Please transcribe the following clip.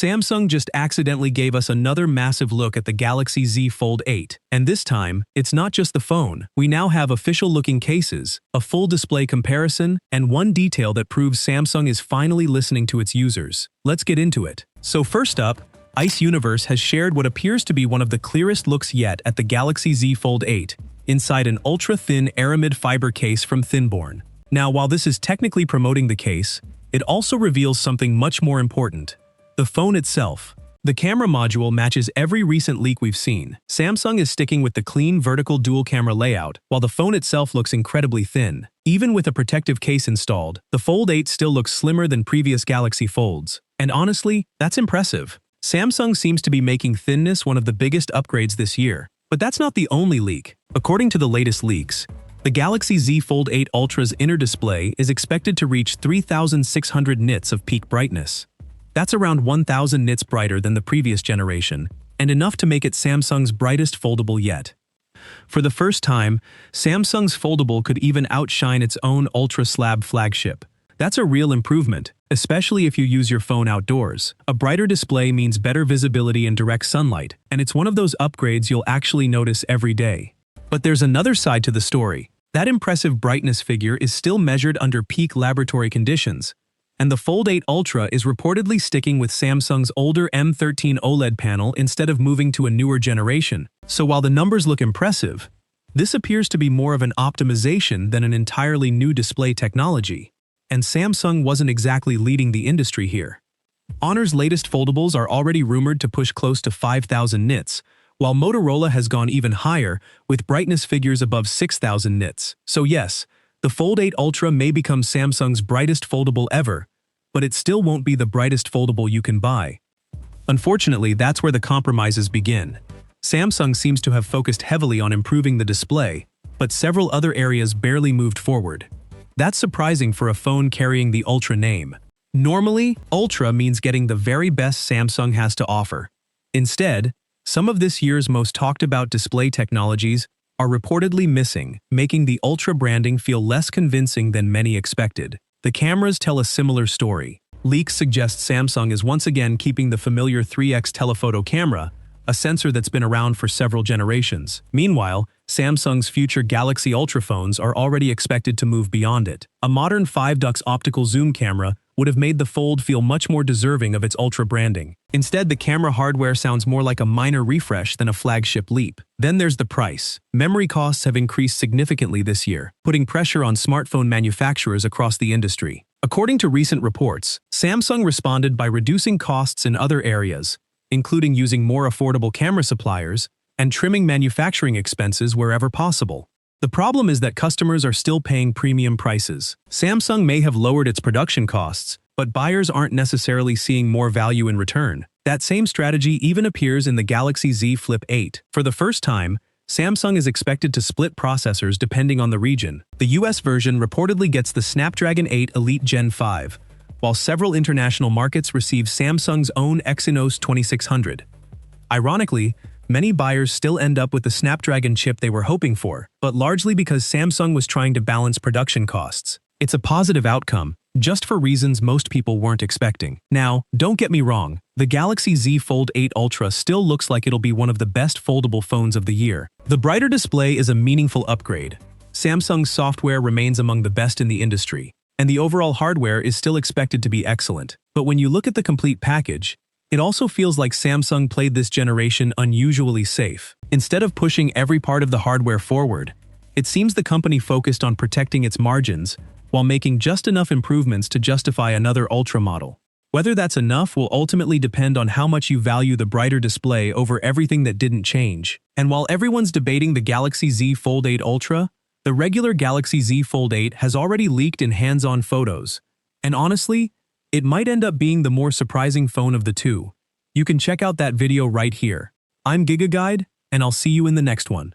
Samsung just accidentally gave us another massive look at the Galaxy Z Fold 8. And this time, it's not just the phone. We now have official-looking cases, a full display comparison, and one detail that proves Samsung is finally listening to its users. Let's get into it. So first up, Ice Universe has shared what appears to be one of the clearest looks yet at the Galaxy Z Fold 8, inside an ultra-thin aramid fiber case from Thinborn. Now, while this is technically promoting the case, it also reveals something much more important: the phone itself. The camera module matches every recent leak we've seen. Samsung is sticking with the clean vertical dual-camera layout, while the phone itself looks incredibly thin. Even with a protective case installed, the Fold 8 still looks slimmer than previous Galaxy Folds. And honestly, that's impressive. Samsung seems to be making thinness one of the biggest upgrades this year. But that's not the only leak. According to the latest leaks, the Galaxy Z Fold 8 Ultra's inner display is expected to reach 3,600 nits of peak brightness. That's around 1,000 nits brighter than the previous generation, and enough to make it Samsung's brightest foldable yet. For the first time, Samsung's foldable could even outshine its own Ultra Slab flagship. That's a real improvement, especially if you use your phone outdoors. A brighter display means better visibility in direct sunlight, and it's one of those upgrades you'll actually notice every day. But there's another side to the story. That impressive brightness figure is still measured under peak laboratory conditions, and the Fold 8 Ultra is reportedly sticking with Samsung's older M13 OLED panel instead of moving to a newer generation. So while the numbers look impressive, this appears to be more of an optimization than an entirely new display technology. And Samsung wasn't exactly leading the industry here. Honor's latest foldables are already rumored to push close to 5,000 nits, while Motorola has gone even higher, with brightness figures above 6,000 nits. So yes, the Fold 8 Ultra may become Samsung's brightest foldable ever, but it still won't be the brightest foldable you can buy. Unfortunately, that's where the compromises begin. Samsung seems to have focused heavily on improving the display, but several other areas barely moved forward. That's surprising for a phone carrying the Ultra name. Normally, Ultra means getting the very best Samsung has to offer. Instead, some of this year's most talked about display technologies are reportedly missing, making the Ultra branding feel less convincing than many expected. The cameras tell a similar story. Leaks suggest Samsung is once again keeping the familiar 3x telephoto camera, a sensor that's been around for several generations. Meanwhile, Samsung's future Galaxy Ultra phones are already expected to move beyond it. A modern 5-dux optical zoom camera would have made the Fold feel much more deserving of its Ultra branding. Instead, the camera hardware sounds more like a minor refresh than a flagship leap. Then there's the price. Memory costs have increased significantly this year, putting pressure on smartphone manufacturers across the industry. According to recent reports, Samsung responded by reducing costs in other areas, including using more affordable camera suppliers and trimming manufacturing expenses wherever possible. The problem is that customers are still paying premium prices. Samsung may have lowered its production costs, but buyers aren't necessarily seeing more value in return. That same strategy even appears in the Galaxy Z Flip 8. For the first time, Samsung is expected to split processors depending on the region. The US version reportedly gets the Snapdragon 8 Elite Gen 5, while several international markets receive Samsung's own Exynos 2600. Ironically, many buyers still end up with the Snapdragon chip they were hoping for, but largely because Samsung was trying to balance production costs. It's a positive outcome, just for reasons most people weren't expecting. Now, don't get me wrong, the Galaxy Z Fold 8 Ultra still looks like it'll be one of the best foldable phones of the year. The brighter display is a meaningful upgrade. Samsung's software remains among the best in the industry, and the overall hardware is still expected to be excellent. But when you look at the complete package, it also feels like Samsung played this generation unusually safe. Instead of pushing every part of the hardware forward, it seems the company focused on protecting its margins while making just enough improvements to justify another Ultra model. Whether that's enough will ultimately depend on how much you value the brighter display over everything that didn't change. And while everyone's debating the Galaxy Z Fold 8 Ultra, the regular Galaxy Z Fold 8 has already leaked in hands-on photos. And honestly, it might end up being the more surprising phone of the two. You can check out that video right here. I'm GigaGuide, and I'll see you in the next one.